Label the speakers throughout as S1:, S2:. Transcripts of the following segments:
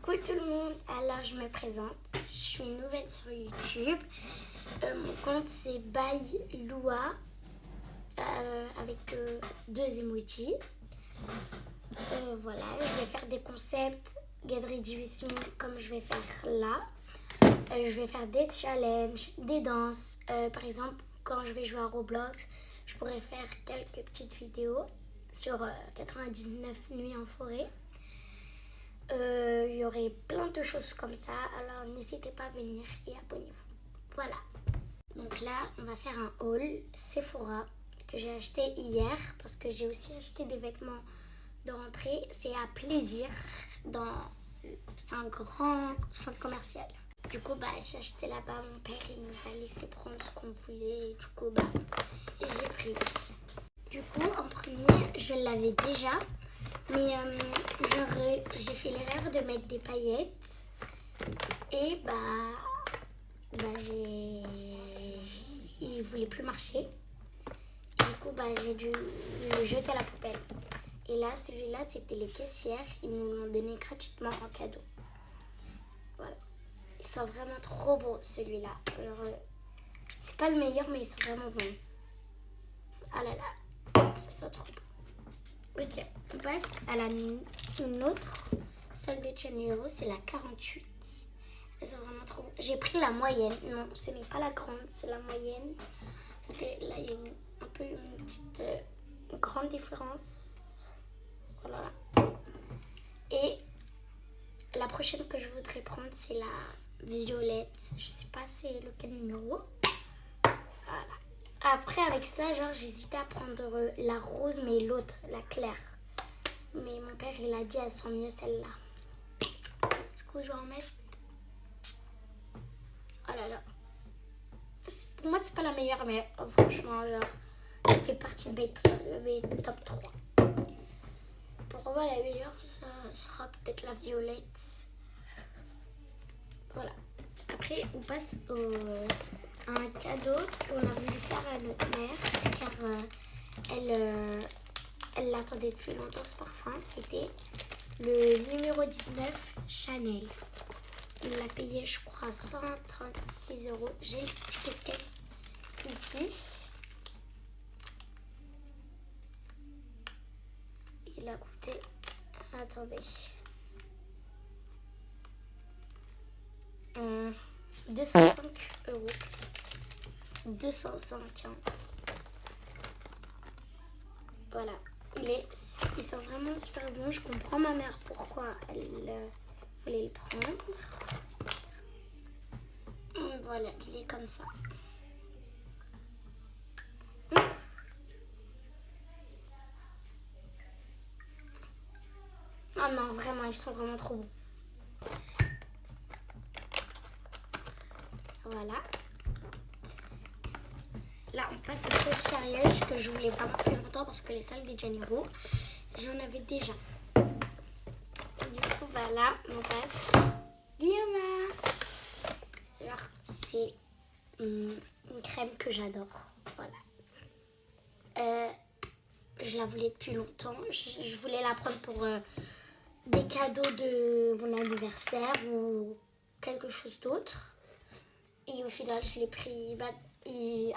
S1: Coucou tout le monde, alors je me présente, je suis nouvelle sur YouTube. Mon compte c'est by Lua avec deux emojis. Voilà, je vais faire des concepts Get Ready With Me comme je vais faire là. Je vais faire des challenges, des danses. Par exemple, quand je vais jouer à Roblox, je pourrais faire quelques petites vidéos sur 99 nuits en forêt. Il y aurait plein de choses comme ça, alors n'hésitez pas à venir et abonnez-vous. Voilà. Donc là, on va faire un haul Sephora que j'ai acheté hier parce que j'ai aussi acheté des vêtements de rentrée. C'est à Plaisir, c'est un grand centre commercial. Du coup, j'ai acheté là-bas. Mon père, il nous a laissé prendre ce qu'on voulait. Et du coup, et j'ai pris. Du coup, en premier, je l'avais déjà. Mais j'ai fait l'erreur de mettre des paillettes. Et il voulait plus marcher. Du coup, j'ai dû le jeter à la poubelle. Et là, celui-là, c'était les caissières. Ils nous l'ont donné gratuitement en cadeau. Voilà. Ils sont vraiment trop bons, celui-là. Alors, c'est pas le meilleur, mais ils sont vraiment bons. Ah là là, ça sent trop bon. Ok, on passe à une autre. Celle de Chanel, c'est la 48. Elles sont vraiment trop bonnes. J'ai pris la moyenne. Non, ce n'est pas la grande, c'est la moyenne. Parce que là, il y a un peu une petite grande différence. Voilà. Et la prochaine que je voudrais prendre, c'est la violette. Je sais pas c'est lequel numéro. Voilà. Après, avec ça, j'hésitais à prendre la rose, mais l'autre, la claire. Mais mon père, il a dit, elles sont mieux celle-là. Du coup, je vais en mettre. Oh là là. Pour moi, c'est pas la meilleure, mais franchement, ça fait partie de mes top 3. Pour moi, la meilleure, ça sera peut-être la violette. Voilà. Après, on passe à un cadeau qu'on a voulu faire à notre mère, car elle l'attendait depuis longtemps, ce parfum. C'était le numéro 19 Chanel. Il l'a payé, je crois, 136 €. J'ai le ticket de caisse ici. Il a coûté... Attendez. 205 €. 205 €. Voilà. Ils sont vraiment super bons. Je comprends ma mère pourquoi elle voulait le prendre. Voilà, il est comme ça. Oh non, vraiment, ils sont vraiment trop bons. Voilà. Là, on passe à ce charriage que je voulais pas depuis longtemps parce que les salles des Janeiro, j'en avais déjà. Du coup, voilà, on passe Bioma. Alors, c'est une crème que j'adore. Voilà. Je la voulais depuis longtemps. Je voulais la prendre pour des cadeaux de mon anniversaire ou quelque chose d'autre. Et au final, je l'ai pris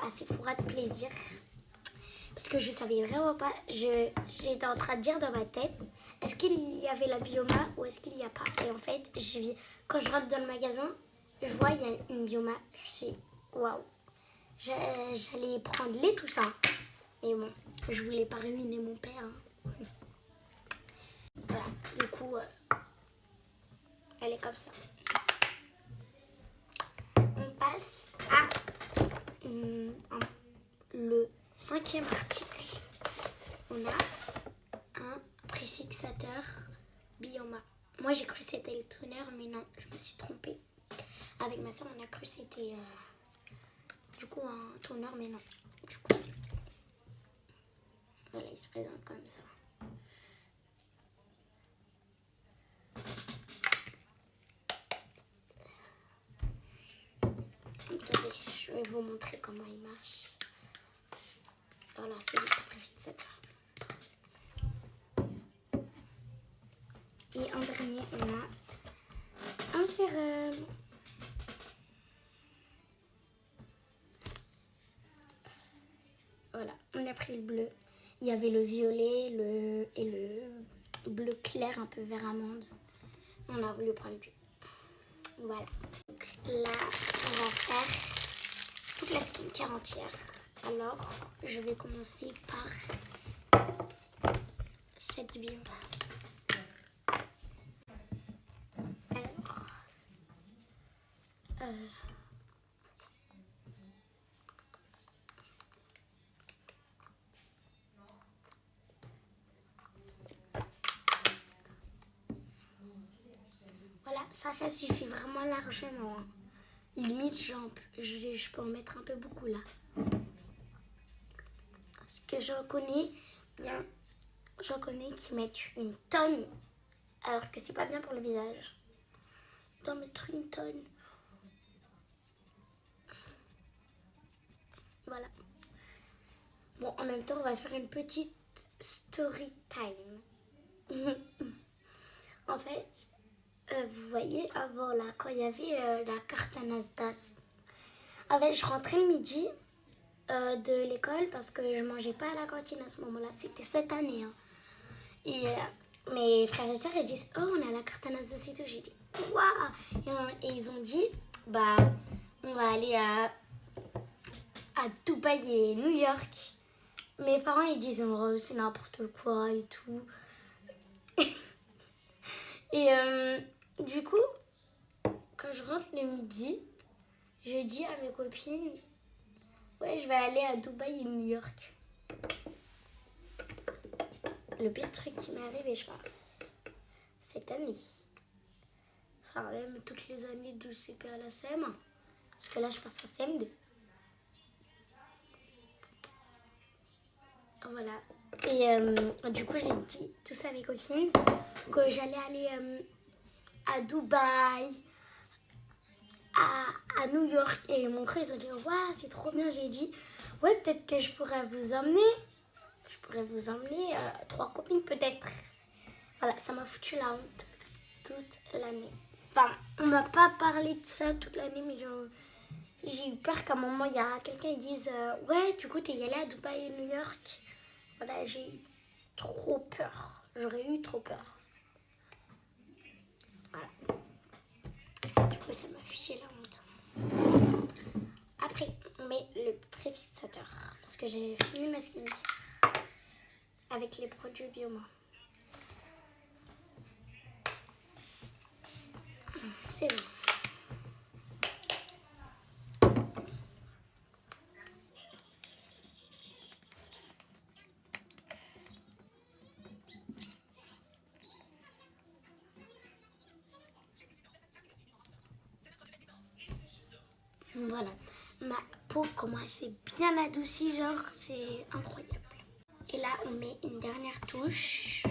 S1: à Sephora de Plaisir. Parce que je savais vraiment pas. J'étais en train de dire dans ma tête, est-ce qu'il y avait la Bioma ou est-ce qu'il n'y a pas? Et en fait, quand je rentre dans le magasin, je vois il y a une Bioma. Je suis waouh. J'allais prendre tout ça. Mais bon, je voulais pas ruiner mon père. Voilà, du coup, elle est comme ça. On passe à le 5e article. On a un préfixateur Bioma. Moi, j'ai cru que c'était le toner, mais non, je me suis trompée. Avec ma soeur, on a cru que c'était du coup un toner, mais non. Du coup, voilà, il se présente comme ça. Attendez, je vais vous montrer comment il marche. Voilà, c'est juste un préfixateur. Et en dernier, on a a pris le bleu. Il y avait le violet et le bleu clair, un peu vert amande. On a voulu prendre lui. Voilà. Donc là, on va faire toute la skincare entière. Alors, je vais commencer par cette bio. Alors, voilà, ça suffit vraiment largement. Hein. Limite, je peux en mettre un peu beaucoup là. Parce que j'en connais qui mettent une tonne, alors que c'est pas bien pour le visage. D'en mettre une tonne. Voilà. Bon, en même temps, on va faire une petite story time. En fait, vous voyez, avant là, quand il y avait la carte à Nasdaq, en fait, je rentrais le midi de l'école parce que je mangeais pas à la cantine à ce moment-là. C'était cette année. Hein. Et mes frères et sœurs, ils disent, oh, on a la carte à Nasdaq et tout. J'ai dit, waouh! Et ils ont dit, bah, on va aller à Dubaï et New York. Mes parents, ils disent, oh, c'est n'importe quoi et tout. Et du coup, quand je rentre le midi, je dis à mes copines, ouais, je vais aller à Dubaï et New York. Le pire truc qui m'est arrivé, je pense, cette année. Enfin, même toutes les années de CP à la CM1. Parce que là, je passe en CM2. Voilà. Et du coup, j'ai dit tout ça à mes copines, que j'allais aller à Dubaï, à New York. Et mon cru, ils ont dit, waouh, c'est trop bien. J'ai dit, ouais, peut-être que je pourrais vous emmener. Je pourrais vous emmener 3 copines peut-être. Voilà, ça m'a foutu la honte toute l'année. Enfin, on m'a pas parlé de ça toute l'année, mais j'ai eu peur qu'à un moment, il y a quelqu'un qui dise ouais, du coup, t'es y allé à Dubaï et New York. Voilà, j'ai eu trop peur. J'aurais eu trop peur. Voilà. Du coup, ça m'a fiché la honte. Après, on met le préfixateur. Parce que j'ai fini ma skincare avec les produits Bioma. C'est bon. Voilà, ma peau, comment elle s'est bien adoucie, genre, c'est incroyable. Et là, on met une dernière touche.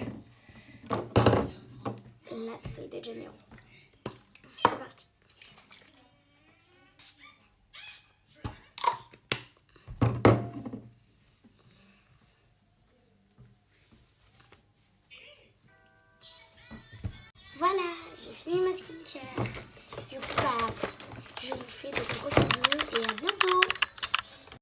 S1: Là, c'est de Janeiro. C'est parti. Voilà, j'ai fini ma skincare. Du coup, bah, je vous fais de gros bisous et à bientôt.